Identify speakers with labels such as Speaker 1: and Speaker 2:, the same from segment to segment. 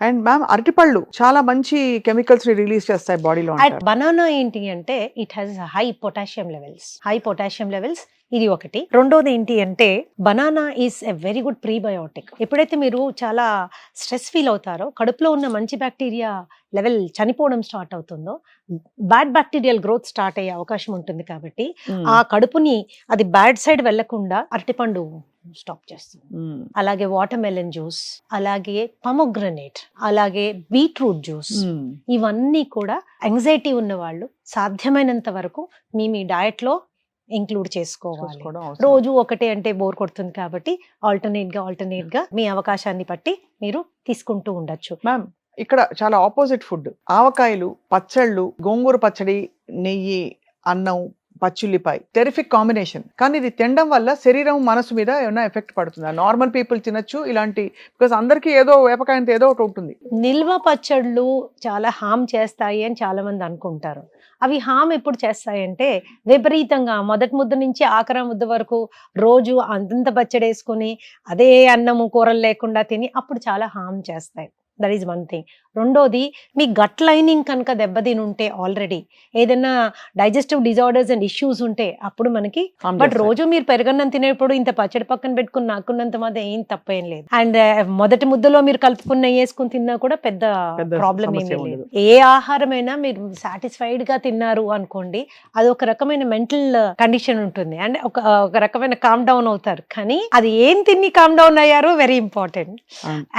Speaker 1: And ma'am అరటిపళ్ళు చాలా మంచి కెమికల్స్ ని రిలీజ్ చేస్తాయి బాడీలో అంటారు.
Speaker 2: బనానా ఏంటి అంటే it has high potassium levels. ఇది ఒకటి. రెండోది ఏంటి అంటే banana is a very good prebiotic. ఎప్పుడైతే మీరు చాలా స్ట్రెస్ ఫీల్ అవుతారో, కడుపులో ఉన్న మంచి బ్యాక్టీరియా లెవెల్ చనిపోవడం స్టార్ట్ అవుతుందో, బ్యాడ్ బ్యాక్టీరియల్ గ్రోత్ స్టార్ట్ అయ్యే అవకాశం ఉంటుంది. కాబట్టి ఆ కడుపుని అది బ్యాడ్ సైడ్ వెళ్లకుండా అరటిపండు స్టాప్ చేస్తుంది. అలాగే వాటర్ మెలన్ జ్యూస్, అలాగే పమోగ్రనేట్, అలాగే బీట్రూట్ జ్యూస్, ఇవన్నీ కూడా యాంగ్జైటీ ఉన్న వాళ్ళు సాధ్యమైనంత వరకు మీ డయట్ లో ఇంక్లూడ్ చేసుకోవాలి. రోజు ఒకటే అంటే బోర్ కొడుతుంది కాబట్టి ఆల్టర్నేట్ గా మీ అవకాశాన్ని బట్టి మీరు తీసుకుంటూ ఉండొచ్చు.
Speaker 1: మ్యామ్ ఇక్కడ చాలా ఆపోజిట్ ఫుడ్, ఆవకాయలు, పచ్చళ్ళు, గోంగూర పచ్చడి, నెయ్యి, అన్నం, పచ్చుల్లిపాయ, టెరిఫిక్ కాంబినేషన్. కానీ ఇది తినడం వల్ల శరీరం మనసు మీద ఏమైనా ఎఫెక్ట్ పడుతుందా? నార్మల్ పీపుల్ తినొచ్చు ఇలాంటి, బికాస్ అందరికీ ఏదో వేపకాయంతో ఏదో ఒకటి ఉంటుంది.
Speaker 2: నిల్వ పచ్చళ్ళు చాలా హామ్ చేస్తాయి అని చాలా మంది అనుకుంటారు. అవి హామ్ ఎప్పుడు చేస్తాయంటే విపరీతంగా మొదటి ముద్ద నుంచి ఆఖరి ముద్ద వరకు రోజు అంతంత పచ్చడి వేసుకుని అదే అన్నము కూరలు లేకుండా తిని అప్పుడు చాలా హామ్ చేస్తాయి. That is one thing. రెండోది, మీ గట్ లైనింగ్ కనుక దెబ్బతిని ఉంటే, ఆల్రెడీ ఏదైనా డైజెస్టివ్ డిజార్డర్స్ అండ్ ఇష్యూస్ ఉంటే అప్పుడు మనకి, బట్ రోజు మీరు పెరగన్నం తినేప్పుడు ఇంత పచ్చడి పక్కన పెట్టుకుని నాకున్నంత మాత్రం ఏం తప్పేం లేదు. అండ్ మొదటి ముద్దలో మీరు కలుపుకున్న వేసుకుని తిన్నా కూడా పెద్ద ప్రాబ్లం ఏమీ లేదు. ఏ ఆహారమైనా మీరు సాటిస్ఫైడ్ గా తిన్నారు అనుకోండి, అది ఒక రకమైన మెంటల్ కండిషన్ ఉంటుంది అండ్ ఒక రకమైన కామ్ డౌన్ అవుతారు. కానీ అది ఏం తిని కామ్ డౌన్ అయ్యారో వెరీ ఇంపార్టెంట్.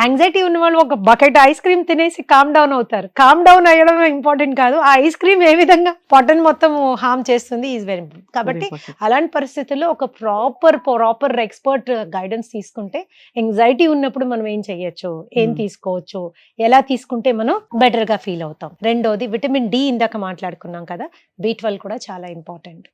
Speaker 2: యాంగ్జైటీ ఉన్న వాళ్ళు ఒక బకెట్ ఐస్ క్రీమ్ తినేసి కామ్ డౌన్ అవుతారు. కామ్ డౌన్ అయ్యడం ఇంపార్టెంట్ కాదు, ఆ ఐస్ క్రీమ్ ఏ విధంగా పొట్టను మొత్తం హార్మ్ చేస్తుంది ఈజ్ వెరీ ఇంపార్టెంట్. కాబట్టి అలాంటి పరిస్థితుల్లో ఒక ప్రాపర్ ఎక్స్పర్ట్ గైడెన్స్ తీసుకుంటే, యాంగ్జైటీ ఉన్నప్పుడు మనం ఏం చెయ్యొచ్చు, ఏం తీసుకోవచ్చు, ఎలా తీసుకుంటే మనం బెటర్ గా ఫీల్ అవుతాం. రెండోది విటమిన్ డి, ఇందాక మాట్లాడుకున్నాం కదా, B12 కూడా చాలా ఇంపార్టెంట్.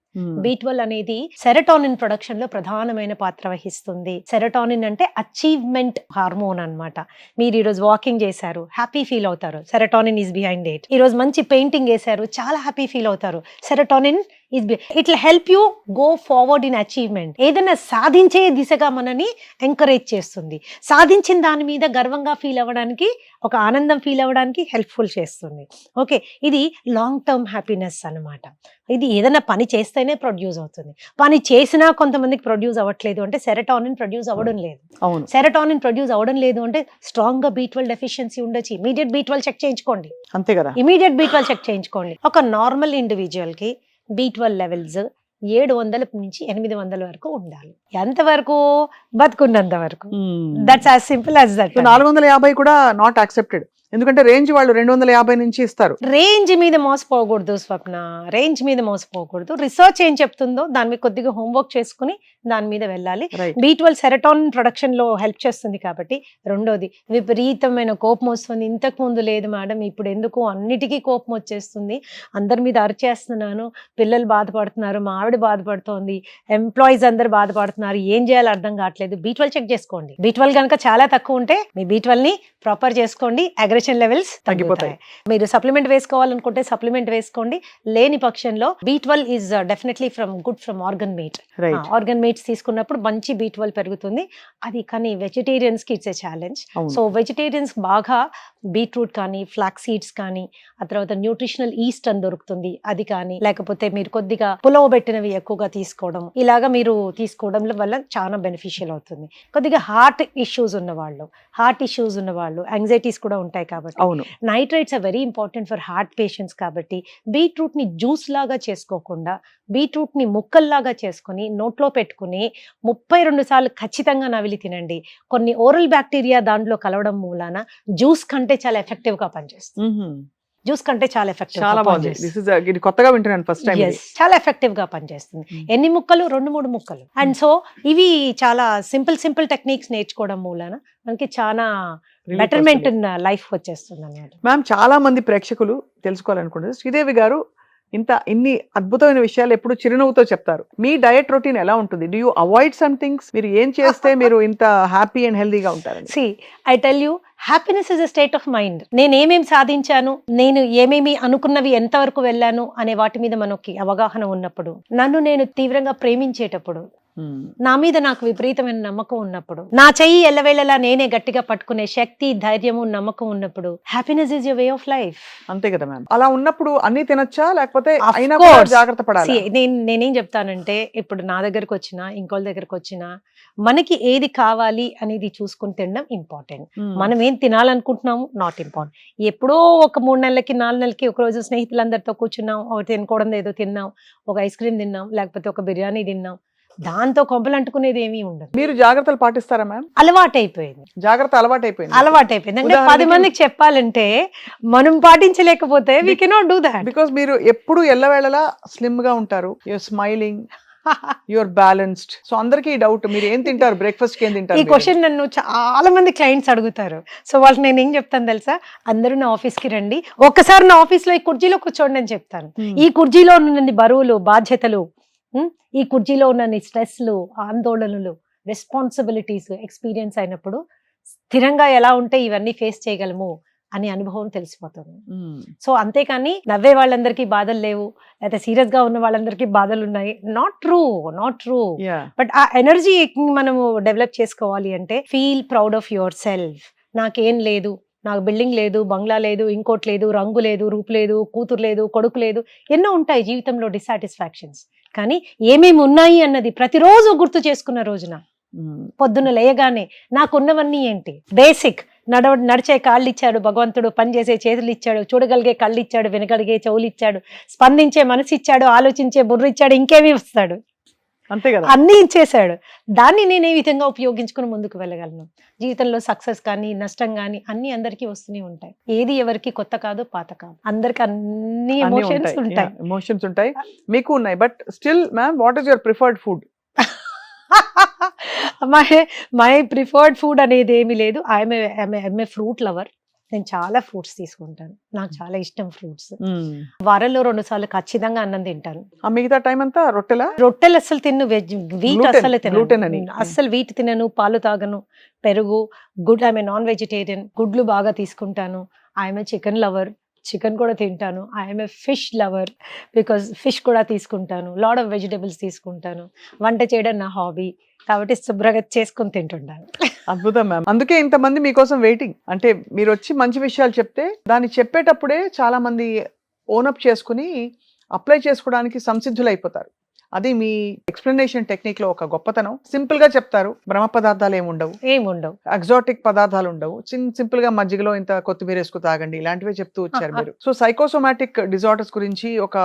Speaker 2: B12 అనేది సెరటోనిన్ ప్రొడక్షన్ లో ప్రధానమైన పాత్ర వహిస్తుంది. సెరటోనిన్ అంటే అచీవ్మెంట్ హార్మోన్ అన్నమాట. మీరు ఈరోజు వాకింగ్ చేశారు, హ్యాపీ ఫీల్ అవుతారు, సెరటోనిన్ ఈస్ బిహైండ్ ఇట్. ఈ రోజు మంచి పెయింటింగ్ వేశారు, చాలా హ్యాపీ ఫీల్ అవుతారు, serotonin is it will help you go forward in achievement. ఏదైనా సాధించే దిశగా మనని ఎంకరేజ్ చేస్తుంది. సాధించిన దాని మీద గర్వంగా ఫీల్ అవ్వడానికి, ఒక ఆనందం ఫీల్ అవ్వడానికి హెల్ప్ఫుల్ చేస్తుంది. ఓకే, ఇది లాంగ్ టర్మ్ హ్యాపీనెస్ అన్నమాట. ఇది ఏదైనా పని చేస్తేనే ప్రొడ్యూస్ అవుతుంది. పని చేసినా కొంతమందికి ప్రొడ్యూస్ అవ్వట్లేదు అంటే సెరటోనిన్ ప్రొడ్యూస్ అవ్వడం లేదు. సెరటోనిన్ ప్రొడ్యూస్ అవ్వడం లేదు అంటే స్ట్రాంగ్ గా B12 డెఫిషియన్సీ ఉండొచ్చు. ఇమీడియట్ B12 చెక్ చేయించుకోండి.
Speaker 1: అంతే కదా,
Speaker 2: ఇమీడియట్ B12 చెక్ చేయించుకోండి. ఒక నార్మల్ ఇండివిజువల్ కి B12 లెవెల్స్ 700 నుంచి 800 వరకు ఉండాలి. ఎంతవరకు? బతుకున్నంత వరకు. That's as simple as that.
Speaker 1: 450 కూడా నాట్ యాక్సెప్టెడ్, ఎందుకంటే రేంజ్ వాళ్ళు 250 నుంచి ఇస్తారు.
Speaker 2: రేంజ్ మీద మోసపోకూడదు స్వప్న, రేంజ్ మీద మోసపోకూడదు. రిసర్చ్ ఏం చెప్తుందో దాని మీద కొద్దిగా హోంవర్క్ చేసుకుని దాని మీద వెళ్ళాలి. B12 సెరటోనిన్ ప్రొడక్షన్ లో హెల్ప్ చేస్తుంది కాబట్టి. రెండోది, విపరీతమైన కోపం వస్తుంది. ఇంతకు ముందు లేదు మేడం, ఇప్పుడు ఎందుకు అన్నిటికీ కోపం వచ్చేస్తుంది, అందరి మీద అరిచేస్తున్నాను, పిల్లలు బాధపడుతున్నారు, మా ఆవిడ బాధపడుతోంది, ఎంప్లాయీస్ అందరు బాధపడుతున్నారు, ఏం చేయాలో అర్థం కావట్లేదు. B12 చెక్ చేసుకోండి. B12 కనుక చాలా తక్కువ ఉంటే మీ B12 ని ప్రాపర్ చేసుకోండి, అగ్రెషన్ లెవెల్స్ తగ్గిపోతాయి. మీరు సప్లిమెంట్ వేసుకోవాలనుకుంటే సప్లిమెంట్ వేసుకోండి. లేని పక్షంలో B12 is definitely good from organ meat. Organ meats తీసుకున్నప్పుడు మంచి B12 పెరుగుతుంది. అది కానీ వెజిటేరియన్స్ కి it's a challenge. So vegetarians బాగా బీట్రూట్ కానీ, ఫ్లాక్స్ సీడ్స్ కానీ, ఆ తర్వాత న్యూట్రిషనల్ ఈస్ట్ అని దొరుకుతుంది, అది కానీ, లేకపోతే మీరు కొద్దిగా పులవబెట్టినవి ఎక్కువగా తీసుకోవడం, ఇలాగా మీరు తీసుకోవడం వల్ల చాలా బెనిఫిషియల్ అవుతుంది. కొద్దిగా హార్ట్ ఇష్యూస్ ఉన్న వాళ్ళు యాంగ్జైటీస్ కూడా ఉంటాయి కాబట్టి nitrates are very important for heart patients. కాబట్టి బీట్రూట్ ని జ్యూస్ లాగా చేసుకోకుండా బీట్రూట్ ని ముక్కల్లాగా చేసుకుని నోట్లో పెట్టుకుని 32 సార్లు ఖచ్చితంగా నవిలి తినండి. కొన్ని ఓరల్ బ్యాక్టీరియా దాంట్లో కలవడం మూలాన జ్యూస్ కంటే చాలా ఎఫెక్టివ్ గా పనిచేస్తుంది. చాలా ఎఫెక్టివ్ గా పనిచేస్తుంది. ఎన్ని ముక్కలు? 2-3 ముక్కలు. అండ్ సో ఇవి చాలా సింపుల్ టెక్నిక్స్ నేర్చుకోవడం మూలాన మనకి చాలా బెటర్మెంట్ ఇన్ లైఫ్ వచ్చేస్తుంది అన్నమాట.
Speaker 1: మ్యామ్, చాలా మంది ప్రేక్షకులు తెలుసుకోవాలనుకుంటున్నారు, శ్రీదేవి గారు ఇన్ని అద్భుతమైన విషయాలు ఎప్పుడు చిరునవ్వుతో చెప్తారు. మీ డయట్ రొటీన్ ఎలా ఉంటుంది? Do you avoid some things? మీరు ఏం చేస్తే మీరు ఇంత హ్యాపీ అండ్ హెల్దీగా ఉంటారు?
Speaker 2: See, I tell you, happiness is a state of mind. నేను ఏమేమి సాధించాను, నేను ఏమేమి అనుకున్నవి ఎంతవరకు వెళ్ళాను అనే వాటి మీద మనకి అవగాహన ఉన్నప్పుడు, నన్ను నేను తీవ్రంగా ప్రేమించేటప్పుడు, నా మీద నాకు విపరీతమైన నమ్మకం ఉన్నప్పుడు, నా చెయ్యి ఎల్లవేళలా నేనే గట్టిగా పట్టుకునే శక్తి, ధైర్యము, నమ్మకం ఉన్నప్పుడు happiness is your way of life.
Speaker 1: అంతే కదా మ్యామ్. అలా ఉన్నప్పుడు అన్ని తినొచ్చా లేకపోతే
Speaker 2: Of
Speaker 1: అయినా
Speaker 2: course.
Speaker 1: కూడా జాగ్రత్త పడాలి?
Speaker 2: నేనేం చెప్తానంటే, ఇప్పుడు నా దగ్గరకు వచ్చినా ఇంకోళ్ళ దగ్గరకు వచ్చినా మనకి ఏది కావాలి అనేది చూసుకుని తినడం ఇంపార్టెంట్. మనం ఏం తినాలనుకుంటున్నాము నాట్ ఇంపార్టెంట్. ఎప్పుడో ఒక 3 నెలలకి 4 నెలలకి ఒక రోజు స్నేహితులందరితో కూర్చున్నాం, తినకూడదు ఏదో తిన్నాం, ఒక ఐస్ క్రీమ్ తిన్నాం, లేకపోతే ఒక బిర్యానీ తిన్నాం, దాంతో కొంపలు అంటుకునేది ఏమీ ఉండదు.
Speaker 1: మీరు జాగ్రత్తలు పాటిస్తారా మ్యామ్?
Speaker 2: అలవాటైపోయింది.
Speaker 1: జాగ్రత్త అలవాటైపోయింది. అంటే 10
Speaker 2: మందికి చెప్పాలంటే మనం పాటించలేకపోతే we cannot do that.
Speaker 1: Because మీరు ఎప్పుడు ఎల్లవేళలా స్లిమ్ గా ఉంటారు, your smiling, your balanced. So అందరికి డౌట్, మీరు ఏం తింటారు, బ్రేక్ఫాస్ట్ కి ఏం
Speaker 2: ఈ
Speaker 1: తింటారు?
Speaker 2: క్వశ్చన్ నన్ను చాలా మంది క్లయింట్స్ అడుగుతారు. సో వాళ్ళకి నేను ఏం చెప్తాను తెలుసా, అందరూ నా ఆఫీస్ కి రండి, ఒక్కసారి నా ఆఫీస్ లో ఈ కుర్చీలో కూర్చోండి అని చెప్తాను. ఈ కుర్చీలో ఉన్న బరువులు, బాధ్యతలు, ఈ కుర్చీలో ఉన్న స్ట్రెస్లు, ఆందోళనలు, రెస్పాన్సిబిలిటీస్ ఎక్స్పీరియన్స్ అయినప్పుడు స్థిరంగా ఎలా ఉంటే ఇవన్నీ ఫేస్ చేయగలము అనే అనుభవం తెలిసిపోతుంది. సో అంతేకాని నవ్వే వాళ్ళందరికీ బాధలు లేవు, లేకపోతే సీరియస్ గా ఉన్న వాళ్ళందరికీ బాధలు ఉన్నాయి, నాట్ ట్రూ. బట్ ఆ ఎనర్జీ మనము డెవలప్ చేసుకోవాలి అంటే feel proud of your self. నాకేం లేదు, నాకు బిల్డింగ్ లేదు, బంగ్లా లేదు, ఇంకోటి లేదు, రంగు లేదు, రూపు లేదు, కూతురు లేదు, కొడుకు లేదు, ఎన్నో ఉంటాయి జీవితంలో డిసాటిస్ఫాక్షన్స్. కానీ ఏమేమి ఉన్నాయి అన్నది ప్రతిరోజు గుర్తు చేసుకున్న రోజున పొద్దున్న లేయగానే నాకున్నవన్నీ ఏంటి, బేసిక్ నడిచే కాళ్ళు ఇచ్చాడు భగవంతుడు, పనిచేసే చేతులు ఇచ్చాడు, చూడగలిగే కళ్ళు ఇచ్చాడు, వినగలిగే చెవులు ఇచ్చాడు, స్పందించే మనసు ఇచ్చాడు, ఆలోచించే బుర్ర ఇచ్చాడు, ఇంకేమీ ఇస్తాడు,
Speaker 1: అంతే కదా,
Speaker 2: అన్నీ ఇచ్చేసాడు. దాన్ని నేను ఏ విధంగా ఉపయోగించుకుని ముందుకు వెళ్ళగలను? జీవితంలో సక్సెస్ కానీ నష్టం కానీ అన్ని అందరికీ వస్తూనే ఉంటాయి. ఏది ఎవరికి కొత్త కాదు, పాత కాదు, అందరికి అన్ని ఎమోషన్స్ ఉంటాయి.
Speaker 1: ఎమోషన్స్ ఉంటాయి, మీకు ఉన్నాయి. But still ma'am, what is your preferred food?
Speaker 2: My preferred food అనేది ఏమీ లేదు. I'm a fruit lover. నేను చాలా ఫ్రూట్స్ తీసుకుంటాను, నాకు చాలా ఇష్టం ఫ్రూట్స్. వారంలో 2 సార్లు ఖచ్చితంగా అన్నం తింటాను.
Speaker 1: మిగతా టైం అంతా
Speaker 2: రొట్టెలు అస్సలు తిన్ను, వీట్ అస్సలు తినను, అస్సలు వీట్ తినను, పాలు తాగను, పెరుగు, good, I'm a non vegetarian, గుడ్లు బాగా తీసుకుంటాను. I'm a chicken lover, chicken కూడా తింటాను. I'm a fish lover, because fish కూడా తీసుకుంటాను. లాట్ ఆఫ్ వెజిటేబుల్స్ తీసుకుంటాను. వంట చేయడం నా హాబీ, కాబట్టి శుభ్రంగా చేసుకుని తింటుంటాను.
Speaker 1: అద్భుతం మ్యామ్. అందుకే ఇంతమంది మీకోసం వెయిటింగ్. అంటే మీరు వచ్చి మంచి విషయాలు చెప్తే దాన్ని చెప్పేటప్పుడే చాలా మంది ఓనప్ చేసుకుని అప్లై చేసుకోవడానికి సంసిద్ధులు అయిపోతారు. అది మీ ఎక్స్ప్లెనేషన్ టెక్నిక్ లో ఒక గొప్పతనం. సింపుల్ గా చెప్తారు, బ్రహ్మ పదార్థాలు ఏముండవు, ఎగ్జాటిక్ పదార్థాలు ఉండవు, సింపుల్ గా మజ్జిగలో ఇంత కొత్తిమీర వేసుకు తాగండి, ఇలాంటివే చెప్తూ వచ్చారు మీరు. సో సైకోసోమాటిక్ డిజార్డర్స్ గురించి ఒక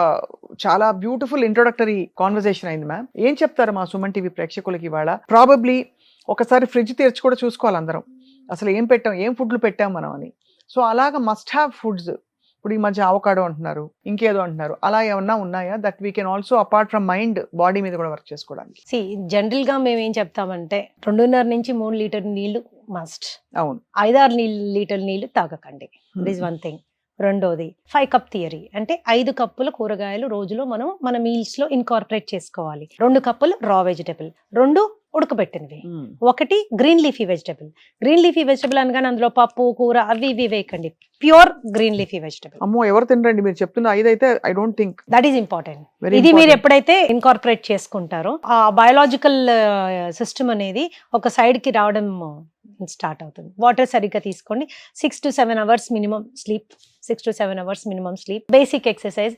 Speaker 1: చాలా బ్యూటిఫుల్ ఇంట్రొడక్టరీ కాన్వర్సేషన్ అయింది మ్యామ్. ఏం చెప్తారు మా సుమన్ టీవీ ప్రేక్షకులకి ఇవాళ? ప్రాబబ్లీ ఒకసారి ఫ్రిడ్జ్ తెరిచి కూడా చూసుకోవాలి అందరం, అసలు ఏం పెట్టాం, ఏం ఫుడ్లు పెట్టాం మనం అని. సో అలాగా మస్ట్ హ్యావ్ ఫుడ్స్. ఇప్పుడు ఈ మధ్య అవకాడో అంటున్నారు, ఇంకేదో అంటున్నారు, అలా ఏమన్నా ఉన్నాయా that we can also apart from mind, body మీద కూడా వర్క్ చేసుకోవడానికి?
Speaker 2: జనరల్ గా మేము ఏం చెప్తామంటే 2.5 నుంచి 3 లీటర్ నీళ్లు మస్ట్.
Speaker 1: అవును,
Speaker 2: 5-6 లీటర్ నీళ్లు తాగకండి, ఇట్ ఈస్ వన్ థింగ్. రెండోది 5 కప్ థియరీ, అంటే 5 కప్పుల కూరగాయలు రోజులో మనం మన మీల్స్ లో ఇన్కార్పొరేట్ చేసుకోవాలి. 2 కప్పులు రా vegetable, 2 ఉడకబెట్టినవి, 1 green leafy vegetable. Green leafy vegetable అనగానే అందులో పప్పు, కూర అవి ఇవి వేయకండి, ప్యూర్ గ్రీన్ లీఫీ వెజిటబుల్.
Speaker 1: అమ్మో, ఎవరు తినరండి మీరు చెప్తున్న 5 అయితే. I don't think
Speaker 2: that is important. ఇది మీరు ఎప్పుడైతే ఇన్కార్పొరేట్ చేసుకుంటారో ఆ బయోలాజికల్ సిస్టమ్ అనేది ఒక సైడ్ కి రావడం స్టార్ట్ అవుతుంది. వాటర్ సరిగ్గా తీసుకోండి, 6 to 7 hours minimum sleep, 6 to 7 hours minimum sleep. Basic exercise.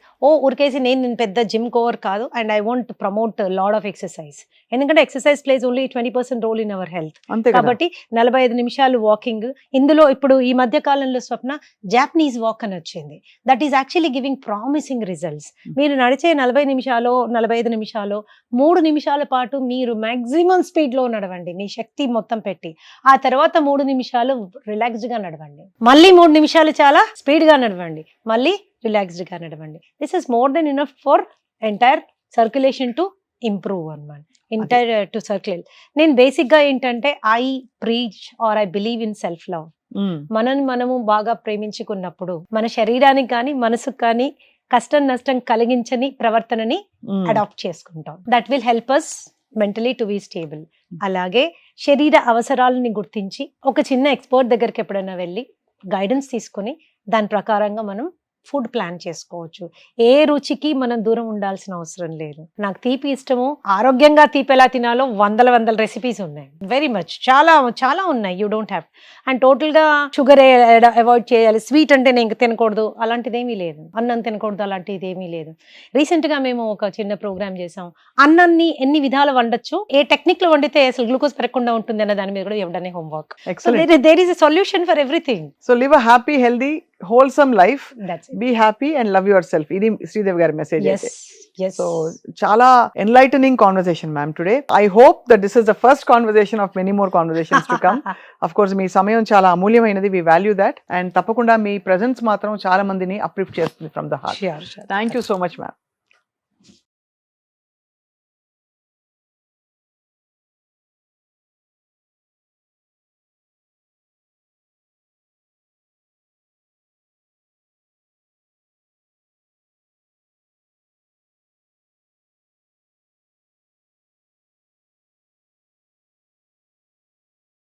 Speaker 2: ఉరికేసి నేను పెద్ద జిమ్ కోవర్ కాదు, and I want promote lot of exercise, ఎందుకంటే exercise plays only 20% role in our health. కాబట్టి 45 నిమిషాలు వాకింగ్. ఇందులో ఇప్పుడు ఈ మధ్య కాలంలో స్వప్న జాపనీస్ వాక్ అని వచ్చింది, that is actually giving promising results. మీరు నడిచే 40 నిమిషాలు 45 నిమిషాలు 3 నిమిషాల పాటు మీరు మాక్సిమం స్పీడ్ లో నడవండి, మీ శక్తి మొత్తం పెట్టి. ఆ తర్వాత 3 నిమిషాలు రిలాక్స్డ్ గా నడవండి, మళ్ళీ 3 నిమిషాలు చాలా స్పీడ్ గా నడవండి, మళ్ళీ రిలాక్స్డ్ గా నడవండి. This is more than enough for entire circulation to improve అన్నమాట, ఎంటైర్ టు సర్క్యులేట్. నేను బేసిక్ గా ఏంటంటే I preach or I believe in self love. మనము బాగా ప్రేమించుకున్నప్పుడు మన శరీరానికి కానీ మనసుకు కానీ కష్టం నష్టం కలిగించని ప్రవర్తనని అడాప్ట్ చేసుకుంటాం. That will help us mentally to be stable. అలాగే శరీర అవసరాలని గుర్తించి ఒక చిన్న ఎక్స్పర్ట్ దగ్గరికి ఎప్పుడైనా వెళ్ళి గైడెన్స్ తీసుకుని దాని ప్రకారంగా మనం ఫుడ్ ప్లాన్ చేసుకోవచ్చు. ఏ రుచికి మనం దూరం ఉండాల్సిన అవసరం లేదు. నాకు తీపి ఇష్టము, ఆరోగ్యంగా తీపి ఎలా తినాలో వందల రెసిపీస్ ఉన్నాయి. వెరీ మచ్ చాలా చాలా ఉన్నాయి. You don't have and total గా షుగర్ అవాయిడ్ చేయాలి, స్వీట్ అంటే నేను తినకూడదు అలాంటిదేమీ లేదు, అన్నం తినకూడదు అలాంటిది ఏమీ లేదు. రీసెంట్ గా మేము ఒక చిన్న ప్రోగ్రామ్ చేసాం. అన్నాన్ని ఎన్ని విధాలు వండొచ్చు, ఏ టెక్నిక్ లో వండితే అసలు గ్లూకోజ్ పెరగకుండా ఉంటుంది అన్న దాని మీద కూడా ఇవ్వడానికి homework. So
Speaker 1: excellent.
Speaker 2: There is a solution for everything.
Speaker 1: So live a happy, healthy, wholesome life,
Speaker 2: that's it.
Speaker 1: Be happy and love your self. ఇది శ్రీదేవి గారి మెసేజ్ అయితే.
Speaker 2: Yes.
Speaker 1: సో చాలా enlightening conversation, ma'am, today. I hope that this is the first conversation of many more conversations to come. Of course, మీ సమయం చాలా అమూల్యమైనది. We value that. And తప్పకుండా మీ presence మాత్రం చాలా మందిని uplift చేస్తుంది from the heart.
Speaker 2: Sure.
Speaker 1: Thank you so much, ma'am.